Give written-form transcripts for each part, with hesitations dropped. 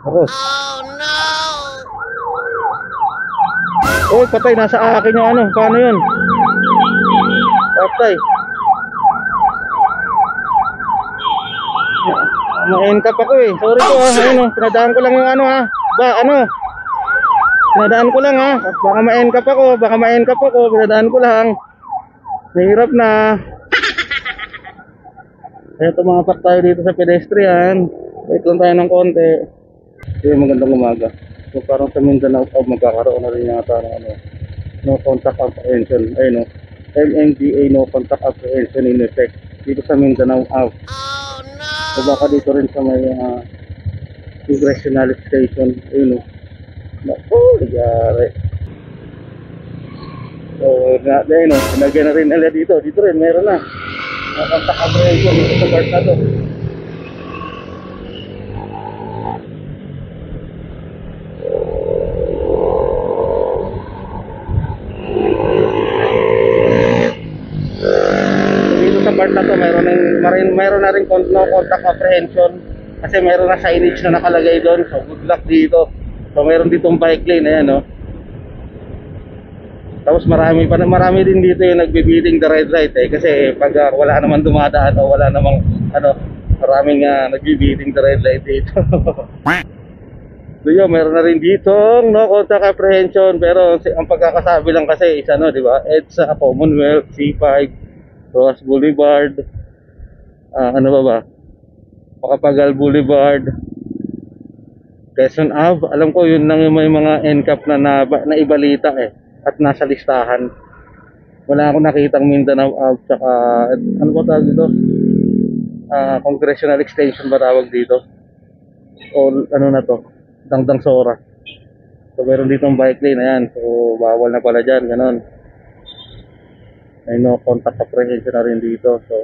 Aros. Oh, patay, nasa akin yung ano. Paano yun? Patay. Ma-encap ako eh. Sorry po ah. Ayun oh, pinadaan ko lang yung ano ah. Pinadaan ko lang ah. Baka ma-encap ako, pinadaan ko lang. Mahirap na. Eto mga pak tayo dito sa pedestrian. Wait lang tayo ng konti. Magandang umaga. So parang sa Mindanao magkakaroon na rin yata ng ano, no contact apprehension. Ayun no. MMDA no contact apprehension in effect dito sa Mindanao Ave. So baka dito rin sa may congressional station. Ayun no. Naku, nagyari. So ayun no, sinagyan na rin nila dito. Dito rin meron na. No contact apprehension dito sa part na to. Part na to meron na rin no contact apprehension kasi meron na signage na nakalagay doon. So good luck dito. So meron ditong bike lane, ayan no. Tapos marami din dito yung nagbi-beating the red light eh, kasi pag wala naman dumadaan o wala namang ano, maraming nagbi-beating the red light dito. So yun, meron na rin dito no contact apprehension, pero ang pagkakasabi lang kasi is ano, di ba? EDSA, Commonwealth, C5, Ross Boulevard, ano ba? Makapagal Boulevard, Quezon Ave. Alam ko yun lang yung may mga NCAP na ibalita eh, at nasa listahan. Wala akong nakitang Mindanao Ave tsaka ano ba tawag dito? Congressional Extension ba tawag dito? O ano na to? Dangdang Sora. So meron ditong bike lane, ayan. So bawal na pala dyan, ganon. May no contact apprehension na rin dito. So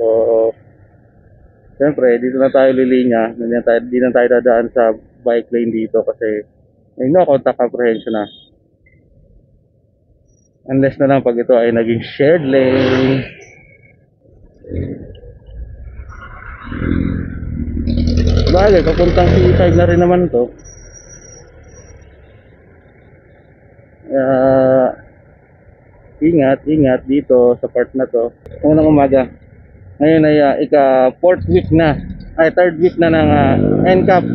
siyempre dito na tayo lilinya. Hindi na tayo dadaan sa bike lane dito kasi may no contact apprehension na. Unless na lang pag ito ay naging shared lane. Bagay, papuntang C5 na rin naman to. Ingat dito sa part na to. Unang umaga. Ngayon ay third week na ng NCAP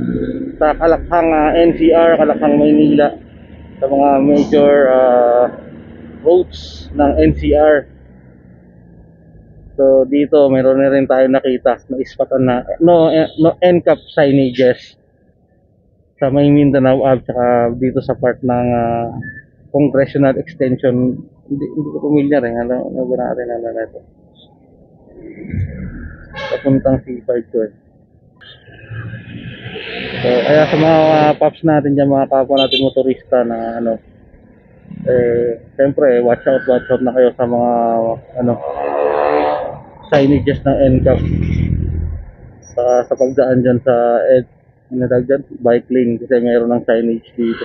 sa Kalakhang NCR, Kalakhang Maynila, sa mga major roads ng NCR. So dito meron na rin tayo nakita na ispatan na no NCAP signages sa may Mindanao Ave saka dito sa part ng congressional extension. Hindi ko pamilyar eh. Ano ba natin na ito? Papuntang C5 to eh. So kaya sa mga paps natin dyan, mga kapwa natin motorista na ano, siyempre watch out na kayo sa mga ano signages ng NCAP sa pagdaan dyan sa bike lane, kasi mayroon ng signage dito.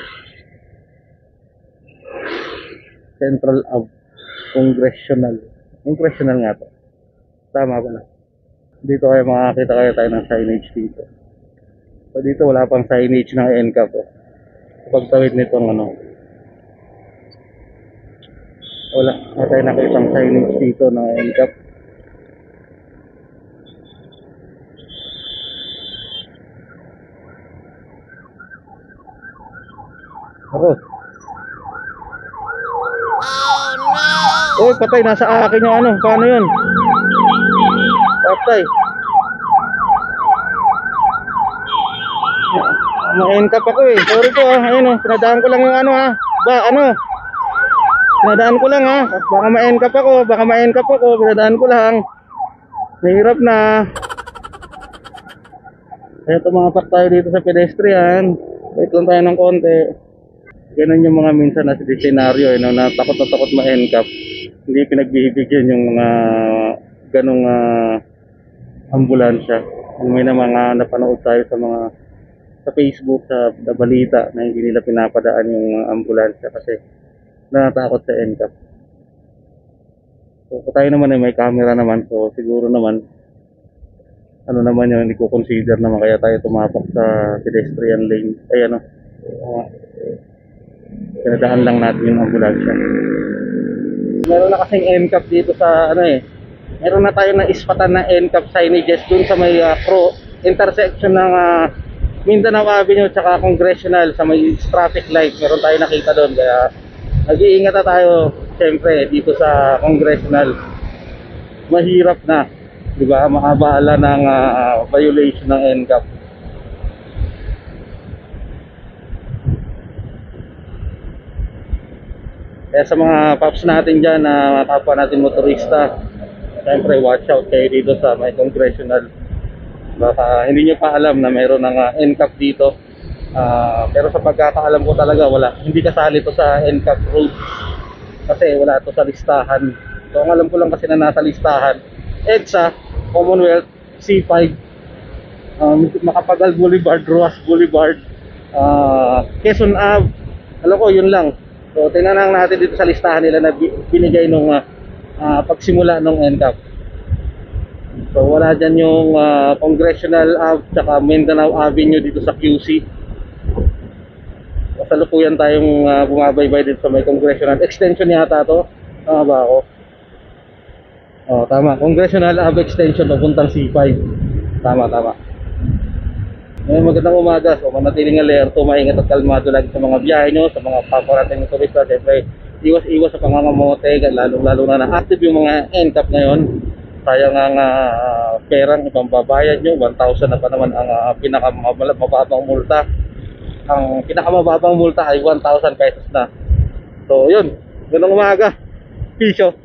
Central Ave, Congressional nga to. Tama pala. Dito kayo makakita tayo ng signage dito. So dito wala pang signage ng NCAP eh. Pagtawid nitong ano, wala tayo nakitang signage dito ng NCAP. Aros. Oh, patay, nasa akin yung ano. Paano yun? Patay. Ma-encap ako eh. Sorry po ah. Ayun oh, pinadaan ko lang yung ano ah. Pinadaan ko lang ah. Baka ma-encap ako, pinadaan ko lang. Mahirap na. Eto mga pak tayo dito sa pedestrian. Wait lang tayo ng konti. Ganun yung mga minsan na senaryo eh, no, na takot ma-NCAP. Hindi pinagbibigyan yung mga ganong ambulansya. May na mga napanood tayo sa Facebook, sa balita na hindi nila pinapadaan yung ambulansya kasi natatakot sa NCAP. So tayo naman ay may camera naman, so siguro naman ano naman yun, hindi ko consider naman kaya tayo tumapak sa pedestrian lane. Ay ano, pinadaan lang natin yung ambulansya. Meron na kasing NCAP dito sa ano eh. Meron na tayo na ispatan na NCAP signages dun sa may intersection ng Mindanao Avenue tsaka Congressional sa may traffic light. Meron tayo nakita doon kaya nag-iingat na tayo siyempre dito sa Congressional. Mahirap na, di ba? Maabala ng violation ng NCAP. Kaya sa mga paps natin dyan na kapwa natin motorista, siyempre watch out kayo dito sa may Congressional. Baka hindi nyo pa alam na meron ng NCAP dito. Pero sa pagkakaalam ko talaga wala, hindi kasali to sa NCAP road kasi wala to sa listahan. So ang alam ko lang kasi na nasa listahan EDSA, Commonwealth, C5, Macapagal Boulevard, Roas Boulevard, Quezon Ave. Alam ko yun lang. So tingnan lang natin dito sa listahan nila na binigay nung pagsimula ng NCAP. So wala dyan yung Congressional Ave tsaka Mindanao Avenue dito sa QC. Kasalukuyan tayong bumabaybay dito sa may Congressional Extension yata to. Tama ba ako? Oh, tama. Congressional Ave Extension papuntang C5. Tama. Magandang umaga. So manatiling alerto, maingat at kalmado lagi sa mga biyahe nyo, sa mga paparating ng turista. Siyempre, iwas-iwas sa pangangamote, lalo na active yung mga NCAP ngayon. Sayang ang perang ipambabayad nyo, 1,000 na pa naman ang pinakamababang multa. Ang pinakamababang multa ay 1,000 pesos na. So yun, magandang umaga. Peace out.